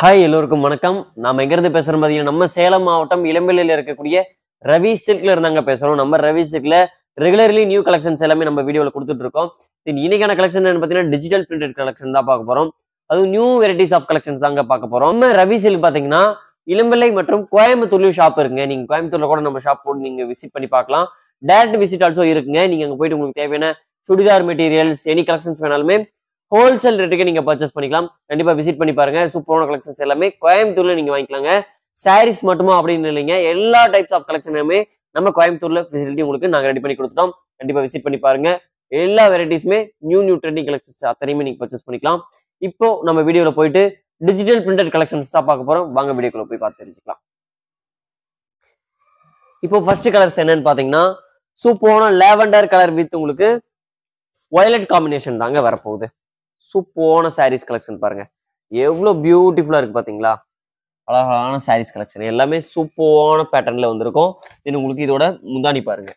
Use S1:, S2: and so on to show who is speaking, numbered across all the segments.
S1: Hi எல்லோருக்கும் வணக்கம். நாம எங்க இருந்து பேசுறோம் பாத்தீங்கன்னா நம்ம சேலம் மாவட்டம் இளம்பிள்ளையில இருக்கக்கூடிய ரவி சில்க்ல இருந்தாங்க பேசுறோம். நம்ம ரவி சில்க்ல ரெகுலர்லி நியூ கலெக்ஷன்ஸ் எல்லாமே நம்ம வீடியோல கொடுத்துட்டு இருக்கோம். இன்னைக்கான கலெக்ஷன் என்ன பாத்தீங்கன்னா டிஜிட்டல் பிரிண்டட் கலெக்ஷன் தான் பார்க்க போறோம். அதுவும் நியூ வெரைட்டிஸ் ஆஃப் கலெக்ஷன்ஸ் தாங்க பார்க்க போறோம். நம்ம ரவி சில்க் பாத்தீங்கன்னா இளம்பிள்ளை மற்றும் கோயம்புத்தூர்லயும் ஷாப் இருக்குங்க. நீங்க கோயம்புத்தூர்ல கூட நம்ம ஷாப் போட்டு நீங்க விசிட் பண்ணி பார்க்கலாம். டைரக்ட் விசிட் ஆல்சோ இருக்குங்க. நீங்க அங்க போயிட்டு உங்களுக்கு தேவையான சுடிதார் மெட்டீரியல்ஸ் எனி கலெக்ஷன்ஸ் வேணாலுமே ஹோல்சேல் ரேட்டுக்கு நீங்க பர்ச்சேஸ் பண்ணிக்கலாம். கண்டிப்பா விசிட் பண்ணி பாருங்க. சூப்பரான கலெக்ஷன்ஸ் எல்லாமே கோயம்புத்தூர்ல நீங்க வாங்கிக்கலாங்க. சாரீஸ் மட்டுமா அப்படின்னு இல்லைங்க, எல்லா டைப்ஸ் ஆஃப் கலெக்ஷனுமே நம்ம கோயம்புத்தூர்ல ஃபெசிலிட்டி உங்களுக்கு நாங்க ரெடி பண்ணி கொடுத்துட்டோம். கண்டிப்பா விசிட் பண்ணி பாருங்க. எல்லா வெரைட்டிஸுமே நியூ ட்ரெண்டிங் கலெக்ஷன்ஸ் அத்தனையுமே நீங்க பர்ச்சேஸ் பண்ணிக்கலாம். இப்போ நம்ம வீடியோல போயிட்டு டிஜிட்டல் பிரிண்டட் கலெக்ஷன்ஸ் தான் பார்க்க போறோம். வாங்க வீடியோக்குள்ள போய் பார்த்து தெரிஞ்சுக்கலாம். இப்போ ஃபர்ஸ்ட் கலர்ஸ் என்னன்னு பாத்தீங்கன்னா சூப்பரான லாவெண்டர் கலர் வித் உங்களுக்கு வயலட் காம்பினேஷன் தாங்க வரப்போகுது. சூப்பரான சாரீஸ் கலெக்ஷன் பாருங்க, எவ்வளவு பியூட்டிஃபுல்லா இருக்கு பாத்தீங்களா. அழகான சாரீஸ் கலெக்ஷன் எல்லாமே சூப்பரான பேட்டர்ன்ல வந்திருக்கும். தென் உங்களுக்கு இதோட முந்தானி பாருங்க,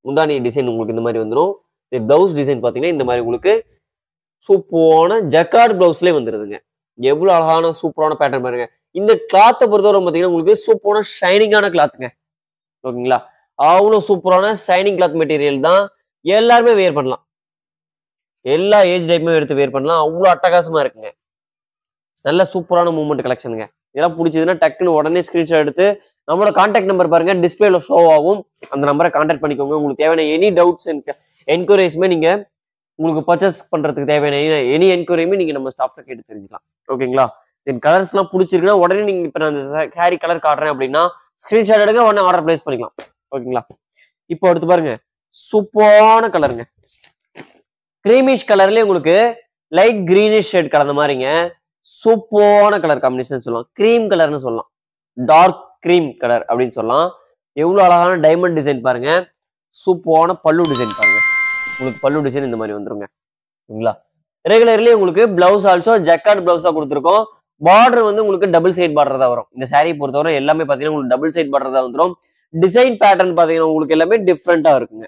S1: முந்தானி டிசைன் உங்களுக்கு இந்த மாதிரி வந்துடும். பிளவுஸ் டிசைன் பாத்தீங்கன்னா இந்த மாதிரி உங்களுக்கு சூப்பரான ஜக்கார்ட் பிளவுஸ்லேயே வந்துருதுங்க. எவ்வளவு அழகான சூப்பரான பேட்டர்ன் பாருங்க. இந்த கிளாத்தை பொறுத்தவரை பாத்தீங்கன்னா உங்களுக்கு சூப்பரான ஷைனிங்கான கிளாத்துங்க. ஓகேங்களா, அவ்வளவு சூப்பரான ஷைனிங் கிளாத் மெட்டீரியல் தான். எல்லாருமே வேர் பண்ணலாம், எல்லா ஏஜ் டைப்புமே எடுத்து வேர் பண்ணலாம். அவ்வளோ அட்டகாசமா இருக்குங்க. நல்ல சூப்பரான மூவ்மெண்ட் கலெக்ஷனுங்க. இதெல்லாம் பிடிச்சதுன்னா டக்குன்னு உடனே ஸ்கிரீன்ஷாட் எடுத்து நம்மளோட கான்டாக்ட் நம்பர் பாருங்க டிஸ்பிளேல ஷோ ஆகும். அந்த நம்பரை கான்டாக்ட் பண்ணிக்கோங்க. உங்களுக்கு தேவையான எனி டவுட்ஸ் என்கொயரிஸ்மே நீங்க உங்களுக்கு பர்ச்சேஸ் பண்றதுக்கு தேவையான எனி என்கொயரியுமே நீங்க நம்ம ஸ்டாஃப்ட கேட்டு தெரிஞ்சுக்கலாம். ஓகேங்களா, தென் கலர்ஸ் எல்லாம் பிடிச்சிருக்குன்னா உடனே நீங்க இப்ப நான் அந்த ஹேரி கலர் காட்டுறேன் அப்படின்னா ஸ்கிரீன்ஷாட் எடுங்க, உடனே ஆர்டர் பிளேஸ் பண்ணிக்கலாம். ஓகேங்களா, இப்போ அடுத்து பாருங்க சூப்பரான கலருங்க. கிரீமிஷ் கலர்லயே உங்களுக்கு லைட் கிரீனிஷ் ஷேட் கலந்த மாதிரிங்க. சூப்பரான கலர் காம்பினேஷன் சொல்லலாம். கிரீம் கலர்னு சொல்லலாம், டார்க் கிரீம் கலர் அப்படின்னு சொல்லலாம். எவ்வளவு அழகான டைமண்ட் டிசைன் பாருங்க. சூப்பரான பல்லு டிசைன் பாருங்க. உங்களுக்கு பல்லு டிசைன் இந்த மாதிரி வந்துருங்க. ஓகேங்களா, ரெகுலர்லி உங்களுக்கு பிளவுஸ் ஆல்சோ ஜக்கார்ட் பிளவுஸா கொடுத்துருக்கோம். பார்டர் வந்து உங்களுக்கு டபுள் சைட் பார்டர் தான் வரும். இந்த சாரீ பொறுத்தவரை எல்லாமே பாத்தீங்கன்னா உங்களுக்கு டபுள் சைட் பார்டர் தான் வந்துடும். டிசைன் பேட்டர்ன் பாத்தீங்கன்னா உங்களுக்கு எல்லாமே டிஃப்ரெண்டா இருக்குங்க.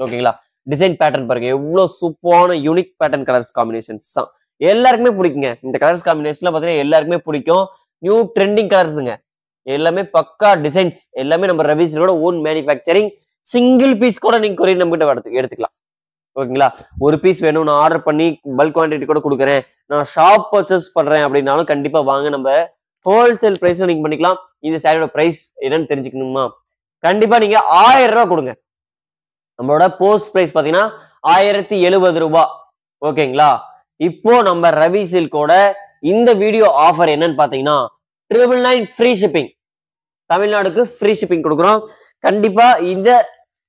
S1: ஓகேங்களா, டிசைன் பேட்டர்ன் பாருங்க, எவ்வளவு சூப்பரான யூனிக் பேட்டர்ன் கலர்ஸ் காம்பினேஷன்ஸ் தான். எல்லாருக்குமே பிடிக்குங்க. இந்த கலர்ஸ் காம்பினேஷன்ல பாத்தீங்கன்னா எல்லாருக்குமே பிடிக்கும். நியூ ட்ரெண்டிங் கலர்ஸுங்க. எல்லாமே பக்கா டிசைன்ஸ், எல்லாமே நம்ம ரவிஸோட ஓன் மேனுஃபேக்சரிங். சிங்கிள் பீஸ் கூட நீங்க கொரியர் நம்ம கிட்ட எடுத்துக்கலாம். ஓகேங்களா, ஒரு பீஸ் வேணும், நான் ஆர்டர் பண்ணி பல்க் குவான்டிட்டி கூட கொடுக்குறேன், நான் ஷாப் பர்ச்சேஸ் பண்றேன் அப்படின்னாலும் கண்டிப்பா வாங்க, நம்ம ஹோல்சேல் பிரைஸ்ல நீங்க பண்ணிக்கலாம். இந்த சாரியோட பிரைஸ் என்னன்னு தெரிஞ்சுக்கணுமா, கண்டிப்பா நீங்க 1000 ரூபாய் கொடுங்க. நம்மளோட போஸ்ட் பிரைஸ் பாத்தீங்கன்னா 1070 ரூபாய். ஓகேங்களா, இப்போ நம்ம ரவி சில்கோட இந்த வீடியோ ஆஃபர் என்னன்னு பாத்தீங்கன்னா 999 ஃப்ரீ ஷிப்பிங். தமிழ்நாடுக்கு ஃப்ரீ ஷிப்பிங் கொடுக்குறோம். கண்டிப்பா இந்த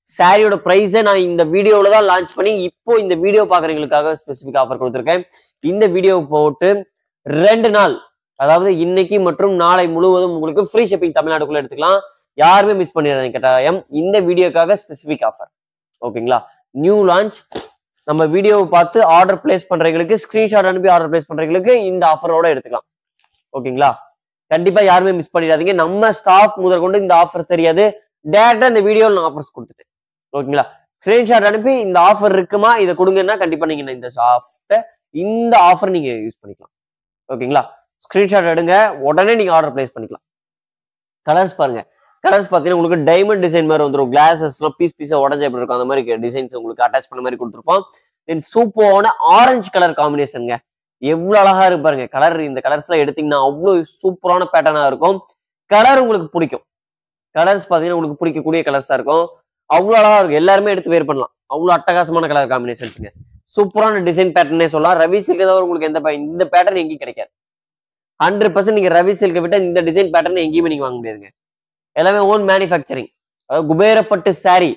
S1: சாரியோட பிரைஸை நான் இந்த வீடியோல தான் லான்ச் பண்ணி இப்போ இந்த வீடியோ பாக்குறவங்களுக்காக ஸ்பெசிபிக் ஆஃபர் கொடுத்துருக்கேன். இந்த வீடியோ போட்டு 2 நாள், அதாவது இன்னைக்கு மற்றும் நாளை முழுவதும் உங்களுக்கு ஃப்ரீ ஷிப்பிங் தமிழ்நாடுக்குள்ள எடுத்துக்கலாம். யாருமே மிஸ் பண்ணிடாதீங்க கட்டாயம். இந்த வீடியோக்காக ஸ்பெசிபிக் ஆஃபர். ஓகேங்களா, நியூ லான்ச். நம்ம வீடியோவை பார்த்து ஆர்டர் பிளேஸ் பண்றவங்களுக்கு, ஸ்கிரீன்ஷாட் அனுப்பி ஆர்டர் பிளேஸ் பண்றவங்களுக்கு இந்த ஆஃபரோட எடுத்துக்கலாம். ஓகேங்களா, கண்டிப்பா யாருமே மிஸ் பண்ணிடாதீங்க. நம்ம ஸ்டாஃப் முதல் கொண்டு இந்த ஆஃபர் தெரியாது, டேரக்டா இந்த வீடியோல நான் ஆஃபர்ஸ் கொடுத்துட்டேன். ஓகேங்களா, ஸ்கிரீன்ஷாட் அனுப்பி இந்த ஆஃபர் இருக்குமா இதை கொடுங்கன்னா கண்டிப்பா நீங்க இந்த ஆஃபர் நீங்க யூஸ் பண்ணிக்கலாம். ஓகேங்களா, ஸ்கிரீன்ஷாட் எடுங்க, உடனே நீங்க ஆர்டர் பிளேஸ் பண்ணிக்கலாம். கலர்ஸ் பாருங்க, கலர்ஸ் பாத்தீங்கன்னா உங்களுக்கு டைமண்ட் டிசைன் மாதிரி வந்துடும். கிளாஸஸ்லாம் பீஸ் பீஸா உடஞ்ச எப்படி இருக்கும் அந்த மாதிரி டிசைன்ஸ் உங்களுக்கு அட்டாச் பண்ண மாதிரி கொடுத்துருப்போம். தென் சூப்பரான ஆரஞ்சு கலர் காம்பினேஷனுங்க. எவ்வளவு அழகா இருக்கு பாருங்க கலர். இந்த கலர்ஸ் எல்லாம் எடுத்தீங்கன்னா அவ்வளவு சூப்பரான பேட்டர்னா இருக்கும். கலர் உங்களுக்கு பிடிக்கும். கலர்ஸ் பாத்தீங்கன்னா உங்களுக்கு பிடிக்கக்கூடிய கலர்ஸா இருக்கும். அவ்வளவு அழகா இருக்கும். எல்லாருமே எடுத்து வேர் பண்ணலாம். அவ்வளவு அட்டகாசமான கலர் காம்பினேஷன்ஸுங்க. சூப்பரான டிசைன் பேட்டர்னே சொல்லலாம். ரவி சில்க் ஏதாவது உங்களுக்கு இந்த பேட்டர்ன் எங்கேயும் கிடைக்காது. 100% நீங்க ரவி சில்கை விட்ட இந்த டிசைன் பேட்டர்ன் எங்கேயுமே நீங்க வாங்க முடியாதுங்க. எல்லாமே ஓன் மேனுஃபேக்சரிங். அதாவது குபேரப்பட்டு சாரி,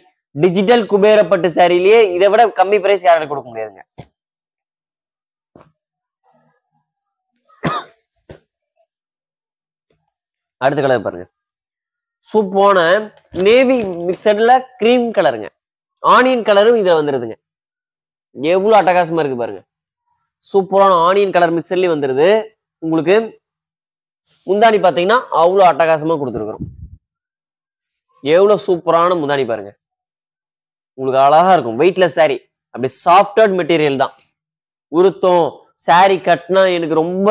S1: டிஜிட்டல் குபேரப்பட்டு சாரிலேயே இதை விட கம்மி பிரைஸ் யாரும் கொடுக்க முடியாதுங்க. அடுத்த கலர் பாருங்க, சூப்பரான நேவி மிக்சட்ல கிரீம் கலருங்க. ஆனியன் கலரும் இதுல வந்துருதுங்க. எவ்வளவு அட்டகாசமா இருக்கு பாருங்க. சூப்பரான ஆனியன் கலர் மிக்சர்லயும் வந்துருது. உங்களுக்கு முந்தானி பாத்தீங்கன்னா அவ்வளவு அட்டகாசமா கொடுத்துருக்குறோம். எவ்வளவு சூப்பரான முந்தானி பாருங்க. உங்களுக்கு அழகா இருக்கும். வெயிட்லெஸ் சாரி, அப்படி சாஃப்டட் மெட்டீரியல் தான். உருத்தம் சாரி கட்டினா எனக்கு ரொம்ப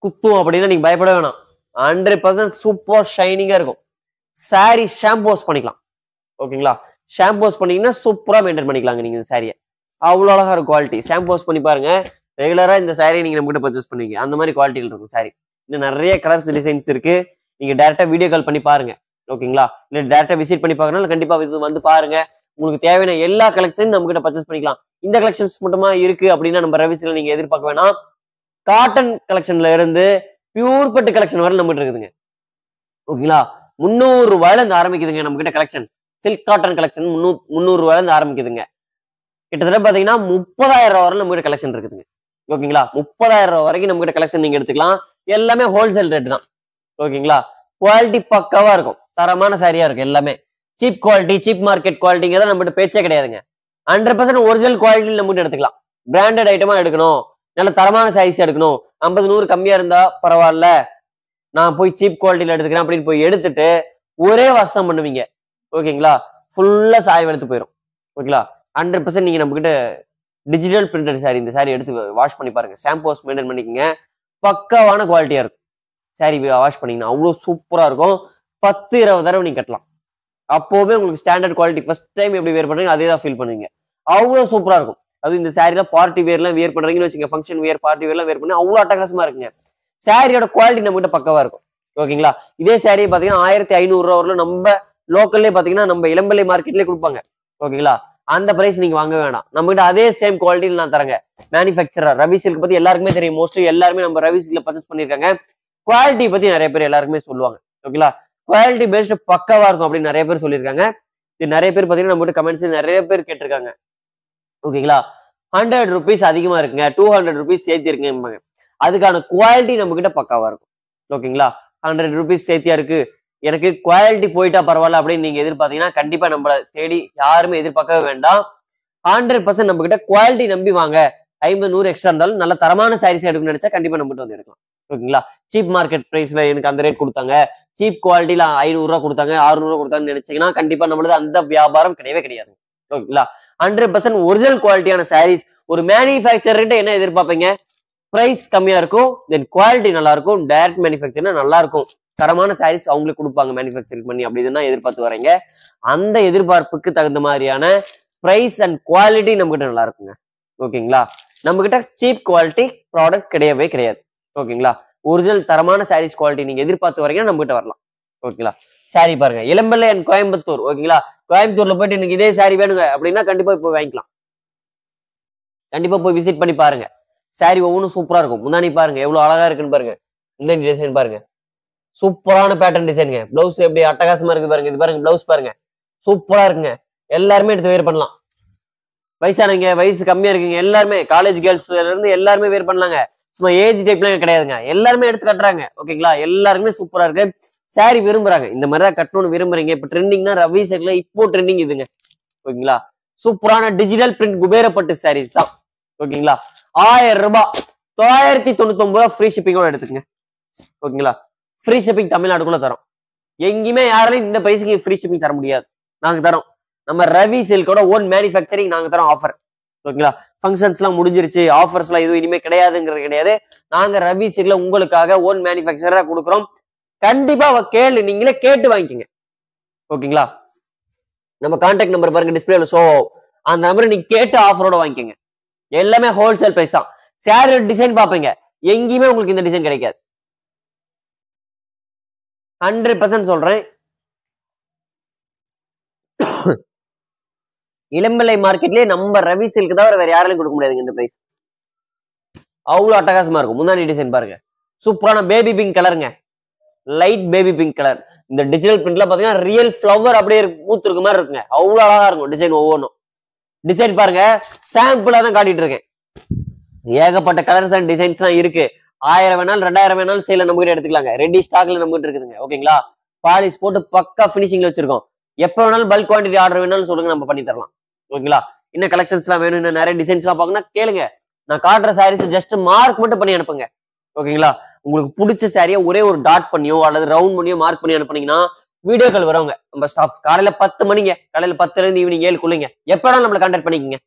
S1: குத்தும் அப்படின்னா நீங்க பயப்பட வேணாம். 100% சூப்பர் ஷைனிங்கா இருக்கும். சாரி ஷாம்பு வாஷ் பண்ணிக்கலாம். ஓகேங்களா? ஷாம்பு வாஷ் பண்ணீங்கன்னா சூப்பரா மெயின்டைன் பண்ணிக்கலாங்க நீங்க இந்த சாரியை. அவ்வளோ அழகா இருக்கும் குவாலிட்டி. ஷாம்பு வாஷ் பண்ணி பாருங்க. ரெகுலரா இந்த சாரியை நீங்க நம்ம கிட்ட பர்ச்சேஸ் பண்ணுவீங்க. அந்த மாதிரி குவாலிட்டியில் இருக்கும் சாரி. இன்னும் நிறைய கலர்ஸ் டிசைன்ஸ் இருக்கு. நீங்க டைரக்டா வீடியோ கால் பண்ணி பாருங்க. ஓகேங்களா? இல்ல டைரக்டா விசிட் பண்ணி பார்க்கறனால கண்டிப்பா இது வந்து பாருங்க. உங்களுக்கு தேவையான எல்லா கலெக்ஷனும் நம்ம கிட்ட பர்ச்சேஸ் பண்ணிக்கலாம். இந்த கலெக்ஷன்ஸ் மட்டுமா இருக்கு அப்படின்னா நம்ம ரவிஸ்ல நீங்க எதிர்பார்க்க வேணாம். காட்டன் கலெக்ஷன்ல இருந்து பியூர் பட்டு கலெக்ஷன் வரை நம்ம கிட்ட இருக்குதுங்க. ஓகேங்களா? 300 ரூபாயில இருந்து ஆரம்பிக்குதுங்க நம்ம கிட்ட கலெக்ஷன். சில்க் காட்டன் கலெக்ஷன் 300 ரூபாயில இருந்து ஆரம்பிக்குதுங்க. கிட்டத்தட்ட பாத்தீங்கன்னா 30,000 ரூபாய் வரை நம்ம கிட்ட கலெக்ஷன் இருக்குதுங்க. ஓகேங்களா? 30,000 ரூபாய் வரைக்கும் நம்ம கிட்ட கலெக்ஷன் நீங்க எடுத்துக்கலாம். எல்லாமே ஹோல்சேல் ரேட் தான். ஓகேங்களா? குவாலிட்டி பக்காவா இருக்கும். தரமான சாரியா இருக்கும் எல்லாமே. சீப் குவாலிட்டி, சீப் மார்க்கெட் குவாலிட்டிங்கிறத நம்ம கிட்ட பேச்சே கிடையாதுங்க. 100% ஒரிஜினல் குவாலிட்டி நம்ம கிட்ட எடுத்துக்கலாம். பிராண்டட் ஐட்டமா எடுக்கணும், நல்ல தரமான சாரீஸ் எடுக்கணும், 50 100 கம்மியா இருந்தா பரவாயில்ல, நான் போய் சீப் குவாலிட்டியில எடுத்துக்கிறேன் அப்படின்னு போய் எடுத்துட்டு ஒரே வருஷம் பண்ணுவீங்க. ஓகேங்களா? ஃபுல்லா சாயம் எடுத்து போயிடும். ஓகேங்களா? 100% நீங்க நம்ம கிட்ட டிஜிட்டல் பிரிண்டட் சாரி இந்த சாரி எடுத்து வாஷ் பண்ணி பாருங்க. ஷாம்பு வாஷ் மெயின்டைன் பண்ணிக்கங்க. பக்காவான குவாலிட்டியா இருக்கும். சாரி வாஷ் பண்ணீங்கன்னா அவ்வளோ சூப்பரா இருக்கும். 10 20 தடவை நீங்க கட்டலாம். அப்போவே உங்களுக்கு ஸ்டாண்டர்ட் குவாலிட்டி ஃபர்ஸ்ட் டைம் எப்படி வேர் பண்றீங்க அதே தான் ஃபீல் பண்ணுவீங்க. அவ்வளோ சூப்பரா இருக்கும். அது இந்த சாரில பார்ட்டி வேர்லாம் வேர் பண்றீங்கன்னு வச்சுங்க, ஃபங்க்ஷன் வேர், பார்ட்டி வேர்லாம் வேர் பண்ணி அவ்வளோ அட்டகாசமா இருக்குங்க. சாரியோட குவாலிட்டி நம்ம கிட்ட பக்கவா இருக்கும். ஓகேங்களா? இதே சாரியை பாத்தீங்கன்னா 1500 ரூபா வரல நம்ம லோக்கல்லே பாத்தீங்கன்னா நம்ம இளம்பிள்ளை மார்க்கெட்லயே கொடுப்பாங்க. ஓகேங்களா? அந்த பிரைஸ் நீங்க வாங்க வேண்டாம். நம்ம கிட்ட அதே சேம் குவாலிட்டியில் நான் தரேங்க. மேனுஃபேக்சரர் ரவி சில்க் பத்தி எல்லாருக்குமே தெரியும். மோஸ்ட்லி எல்லாருமே நம்ம ரவி சில்க்ல பர்ச்சேஸ் பண்ணிருக்காங்க. குவாலிட்டி பத்தி நிறைய பேர் எல்லாருக்குமே சொல்லுவாங்க. ஓகேங்களா? குவாலிட்டி பேஸ்ட் பக்காவா இருக்கும் அப்படின்னு நிறைய பேர் சொல்லியிருக்காங்க. இது நிறைய பேர் பாத்தீங்கன்னா நம்ம கமெண்ட்ஸ் நிறைய பேர் கேட்டிருக்காங்க. ஓகேங்களா? 100 rupees அதிகமா இருக்குங்க, 200 rupees சேர்த்து இருக்குங்க. அதுக்கான குவாலிட்டி நம்ம கிட்ட பக்காவா இருக்கும். ஓகேங்களா? 100 rupees சேர்த்தியா இருக்கு, எனக்கு குவாலிட்டி போயிட்டா பரவாயில்ல அப்படின்னு நீங்க எதிர்பார்த்தீங்கன்னா கண்டிப்பா நம்மள தேடி யாருமே எதிர்பார்க்கவே வேண்டாம். 100% நம்ம கிட்ட குவாலிட்டி நம்பி வாங்க. 50 100 எக்ஸ்ட்ரா இருந்தாலும் நல்ல தரமான சாரீஸ் எடுக்கணும்னு நினைச்சா கண்டிப்பா நம்ம கிட்ட வந்து எடுக்கலாம். ஓகேங்களா? சீப் மார்க்கெட் பிரைஸ்ல எனக்கு அந்த ரேட் கொடுத்தாங்க, சீப் குவாலிட்டியில 500 ரூபா கொடுத்தாங்க, 600 ரூபா கொடுத்தாங்கன்னு நினைச்சீங்கன்னா கண்டிப்பா நம்மளது அந்த வியாபாரம் கிடையவே கிடையாது. ஓகேங்களா? 100% ஒரிஜினல் குவாலிட்டியான சாரீஸ். ஒரு மேனுஃபேக்சர்கிட்ட என்ன எதிர்பார்ப்பீங்க? பிரைஸ் கம்மியா இருக்கும், தென் குவாலிட்டி நல்லா இருக்கும், டைரக்ட் மேனுஃபேக்சர்னா நல்லா இருக்கும், தரமான சாரீஸ் அவங்களுக்கு கொடுப்பாங்க மேனுஃபேக்சரிங் பண்ணி அப்படின்னு தான் எதிர்பார்த்து வரீங்க. அந்த எதிர்பார்ப்புக்கு தகுந்த மாதிரியான பிரைஸ் அண்ட் குவாலிட்டி நம்ம கிட்ட நல்லா இருக்குங்க. ஓகேங்களா? நம்ம கிட்ட சீப் குவாலிட்டி ப்ராடக்ட் கிடையவே கிடையாது. ஓகேங்களா? ஒரிஜினல் தரமான சாரீஸ் குவாலிட்டி நீங்க எதிர்பார்த்து வரீங்கன்னா நம்ம கிட்ட வரலாம். ஓகேங்களா? சாரி பாருங்க, இளம்பிள்ளை அண்ட் கோயம்புத்தூர். ஓகேங்களா? கோயம்புத்தூர்ல போயிட்டு எனக்கு இதே சாரி வேணுங்க அப்படின்னா கண்டிப்பா போய் வாங்கிக்கலாம். கண்டிப்பா போய் விசிட் பண்ணி பாருங்க. சாரி ஒவ்வொன்றும் சூப்பரா இருக்கும். முன்னாடி பாருங்க எவ்வளவு அழகா இருக்குன்னு பாருங்க. இந்த டிசைன் பாருங்க, சூப்பரான பேட்டர்ன் டிசைனுங்க. பிளவுஸ் எப்படி அட்டகாசமா இருக்கு பாருங்க. இது பாருங்க பிளவுஸ் பாருங்க, சூப்பரா இருக்குங்க. எல்லாருமே எடுத்து வேர் பண்ணலாம். வயசானவங்க, வயசு கம்மியா இருக்குங்க, எல்லாருமே காலேஜ் கேர்ள்ஸ்ல இருந்து எல்லாருமே வேர் பண்ணலாங்க. சும்மா ஏஜ் டைப்லாம் கிடையாதுங்க. எல்லாருமே எடுத்து கட்டுறாங்க. ஓகேங்களா? எல்லாருமே சூப்பரா இருக்கு. சாரி விரும்புறாங்க. இந்த மாதிரிதான் கட்டணும்னு விரும்புறீங்க. இப்ப ட்ரெண்டிங்னா ரவி சில்க்ல இப்போ ட்ரெண்டிங் இதுங்க. ஓகேங்களா? சூப்பரான டிஜிட்டல் பிரிண்ட் குபேரப்பட்டு சாரீஸ் தான். ஓகேங்களா? 1000 ரூபாய், 999 ஃப்ரீ ஷிப்பிங்கோட எடுத்துக்கங்க. ஓகேங்களா? ஃப்ரீ ஷிப்பிங் தமிழ்நாடுக்குள்ள தரோம். எங்கேயுமே யாராலையும் இந்த பிரைஸுக்கு ஃப்ரீ ஷிப்பிங் தர முடியாது. நாங்க தரோம். நம்ம ரவி சில்கோட ஓன் மேனுஃபேக்சரிங் நாங்க தரோம் ஆஃபர். ஓகேங்களா? ஃபங்க்ஷன்ஸ் எல்லாம் முடிஞ்சிருச்சு, ஆஃபர்ஸ் எல்லாம் எதுவும் இனிமே கிடையாதுங்கிறது கிடையாது. நாங்க ரவி சில்க்ல உங்களுக்காக ஓன் மேனுஃபேக்சரா கொடுக்குறோம். கண்டிப்பா நீங்களே கேட்டு வாங்கிக்கோங்க. ஓகேங்களா? நம்ம கான்டாக்ட் நம்பர் பாருங்க டிஸ்பிளேல ஷோ, அந்த நம்பரை நீங்க கேட்டு ஆஃபரோட வாங்கிக்கோங்க. எல்லாமே ஹோல்சேல் பிரைஸ் தான். சாரி டிசைன் பாப்பீங்க, எங்கேயுமே உங்களுக்கு இந்த டிசைன் கிடைக்காது. 100% சொல்றேன். இளம்பிள்ளை மார்க்கெட்லயே நம்ம ரவி சில்க் தவிர வேற யாராலையும் கொடுக்க முடியாதுங்க இந்த பிரைஸ். அவ்வளவு அட்டகாசமா இருக்கும். முன்னாடி டிசைன் பாருங்க, சூப்பரான பேபி பிங்க் கலருங்க, லைட் பேபி பிங்க் கலர். இந்த டிஜிட்டல் பிரிண்ட்ல பாத்தீங்கன்னா ரியல் ஃபிளவர் அப்படியே பூத்து இருக்க மாதிரி இருக்குங்க. அவ்வளவு அழகா இருக்கும் டிசைன். ஒவ்வொன்றும் டிசைன் பாருங்க, சாம்பிளா தான் காட்டிட்டு இருக்கேன். ஏகப்பட்ட கலர்ஸ் அண்ட் டிசைன்ஸ் எல்லாம் இருக்கு. 1000 வேணாலும் 2000 வேணாலும் சேல நம்ம கிட்ட எடுத்துக்கலாங்க. ரெடி ஸ்டாக்ல நம்ம கிட்ட இருக்குதுங்க. ஓகேங்களா? பாலிஷ் போட்டு பக்கா பினிஷிங்ல வச்சிருக்கோம். எப்ப வேணாலும் பல்க் குவான்டிட்டி ஆர்டர் வேணாலும் சொல்லுங்க, நம்ம பண்ணி தரலாம். ஓகேங்களா? இன்னும் கலெக்ஷன்ஸ் எல்லாம் வேணும், இன்னும் நிறைய டிசைன்ஸ் எல்லாம் பாக்கணும் கேளுங்க. நான் காட்டுற சாரீஸ் ஜஸ்ட் மார்க் மட்டும் பண்ணி அனுப்புங்க. ஓகேங்களா? உங்களுக்கு பிடிச்ச சாரியை ஒரே ஒரு டாட் பண்ணியோ அல்லது ரவுண்ட் பண்ணியோ மார்க் பண்ணி அனுப்புனீங்கன்னா வீடியோ கால் வரவங்க நம்ம ஸ்டாஃப் காலையில 10 மணிங்க, காலையில 10ல இருந்து ஈவினிங் 7க்குள்ளங்க எப்ப வேணாலும் நம்மளை கான்டாக்ட் பண்ணிக்கங்க.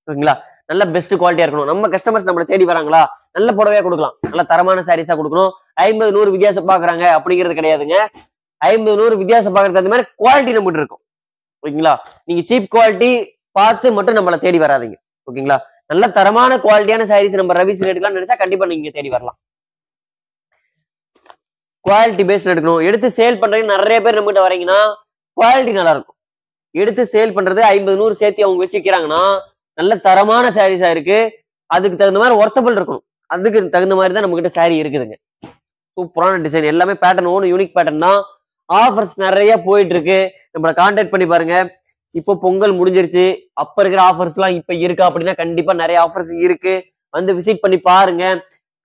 S1: ஓகேங்களா? நல்ல பெஸ்ட் குவாலிட்டியா இருக்கணும். நம்ம கஸ்டமர்ஸ் நம்மளை தேடி வராங்களா, நல்ல புடவையா கொடுக்கலாம், நல்ல தரமான சாரீஸா கொடுக்கணும். 50 100 வித்தியாசம் பாக்குறாங்க அப்படிங்கிறது கிடையாதுங்க. 50 100 வித்தியாசம் பாக்குறது அந்த மாதிரி குவாலிட்டி நம்மகிட்ட இருக்கும். ஓகேங்களா? நீங்க சீப் குவாலிட்டி பார்த்து மட்டும் நம்மளை தேடி வராதீங்க. ஓகேங்களா? நல்ல தரமான குவாலிட்டியான சாரீஸ் நம்ம ரவி சில்க் எடுக்கலாம்னு நினைச்சா கண்டிப்பா நீங்க தேடி வரலாம். குவாலிட்டி பேஸ்ட் எடுக்கணும். எடுத்து சேல் பண்றீங்க நிறைய பேர் நம்மகிட்ட வரீங்கன்னா குவாலிட்டி நல்லா இருக்கும். எடுத்து சேல் பண்றது 50 100 சேர்த்து அவங்க வச்சுக்கிறாங்கன்னா நல்ல தரமான சாரீஸா இருக்கு. அதுக்கு தகுந்த மாதிரி ஒர்த்தபிள் இருக்கணும். அதுக்கு தகுந்த மாதிரி தான் நம்ம கிட்ட சாரீ இருக்குதுங்க. சூப்பரான டிசைன், எல்லாமே பேட்டர்ன் ஓன் யூனிக் பேட்டர்ன் தான். ஆஃபர்ஸ் நிறைய போயிட்டு இருக்கு. நம்மள கான்டாக்ட் பண்ணி பாருங்க. இப்போ பொங்கல் முடிஞ்சிருச்சு, அப்ப இருக்கிற ஆஃபர்ஸ் எல்லாம் இப்ப இருக்கா அப்படின்னா கண்டிப்பா நிறைய ஆஃபர்ஸ் இருக்கு. வந்து விசிட் பண்ணி பாருங்க.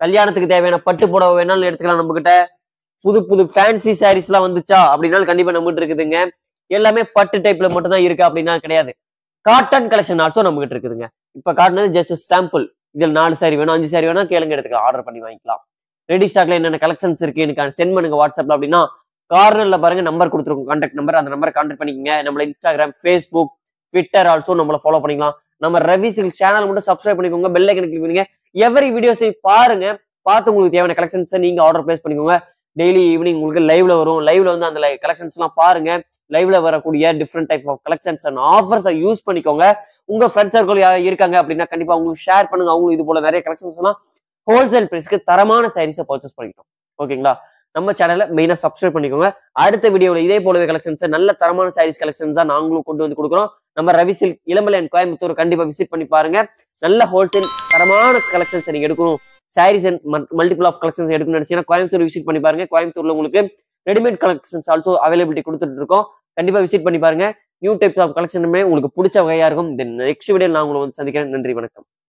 S1: கல்யாணத்துக்கு தேவையான பட்டு புடவை வேணாலும் எடுத்துக்கலாம். நம்ம கிட்ட புது புது ஃபேன்சி சாரீஸ் எல்லாம் வந்துச்சா அப்படின்னாலும் கண்டிப்பா நம்ம கிட்ட இருக்குதுங்க. எல்லாமே பட்டு டைப்ல மட்டும் தான் இருக்கு அப்படின்னா கிடையாது. காட்டன் கலெக்ஷன் ஆல்சோ நம்ம கிட்ட இருக்குதுங்க. இப்ப காட்டினது ஜஸ்ட் சாம்பிள். இதுல 4 சாரி வேணும், 5 சாரி வேணும் கேளுங்க, எடுத்துக்கலாம், ஆர்டர் பண்ணி வாங்கிக்கலாம். ரெடி ஸ்டாக்ல என்னென்ன கலெக்ஷன்ஸ் இருக்கு எனக்கு சென்ட் பண்ணுங்க வாட்ஸ்அப்ல. அப்படின்னா கார்னர்ல பாருங்க நம்பர் கொடுத்துருக்கோம், கான்டாக்ட் நம்பர். அந்த நம்பரை கான்டாக்ட் பண்ணிக்கங்க. நம்மள இன்ஸ்டாகிராம், ஃபேஸ்புக், ட்விட்டர் ஆல்சோ நம்மள ஃபாலோ பண்ணிக்கலாம். நம்ம ரவி சில்க் சேனல் மட்டும் சப்ஸ்கிரைப் பண்ணிக்கோங்க, பெல் ஐக்கன் கிளிக் பண்ணுங்க. எவரி வீடியோஸை பாருங்க, பார்த்து உங்களுக்கு தேவையான கலெக்ஷன்ஸை நீங்க ஆர்டர் பிளேஸ் பண்ணிக்கோங்க. டெய்லி ஈவினிங் உங்களுக்கு லைவ்ல வரும். லைவ்ல வந்து அந்த கலெக்ஷன்ஸ் எல்லாம் பாருங்க. லைவ்ல வரக்கூடிய different type of collections and offers use பண்ணிக்கோங்க. உங்க ஃப்ரெண்ட் சர்க்கிள் இருக்காங்க அப்படின்னா கண்டிப்பா உங்களுக்கு ஷேர் பண்ணுங்க. அவங்களுக்கு இது போல நிறைய கலெக்ஷன்ஸ் எல்லாம் ஹோல்சேல் பிரைஸ்க்கு தரமான சாரீஸை பர்ச்சேஸ் பண்ணிக்கிட்டோம். ஓகேங்களா? நம்ம சேனலை மெயினா சப்ஸ்கிரைப் பண்ணிக்கோங்க. அடுத்த வீடியோவில் இதே போலவே கலெக்ஷன்ஸ், நல்ல தரமான சாரீஸ் கலெக்ஷன்ஸ் தான் நாங்களும் கொண்டு வந்து கொடுக்குறோம். நம்ம ரவி சில்க் இளமலை அண்ட் கோயம்புத்தூர் கண்டிப்பா விசிட் பண்ணி பாருங்க. நல்ல ஹோல்சேல் தரமான கலெக்ஷன்ஸ் நீங்க எடுக்கணும், sarees and multiple of collections எடுக்கணும்னு நினைச்சீங்கன்னா கோயம்புத்தூர் விசிட் பண்ணி பாருங்க. கோயம்புத்தூர்ல உங்களுக்கு ரெடிமேட் கலெக்ஷன்ஸ் ஆல்சோ அவைலபிலிட்டி கொடுத்துட்டு இருக்கோம். கண்டிப்பா விசிட் பண்ணி பாருங்க. நியூ டைப்ஸ் ஆஃப் கலெக்ஷனுமே உங்களுக்கு பிடிச்ச வகையா இருக்கும். நெக்ஸ்ட் வீடியோ நான் உங்களை வந்து சந்திக்கிறேன். நன்றி, வணக்கம்.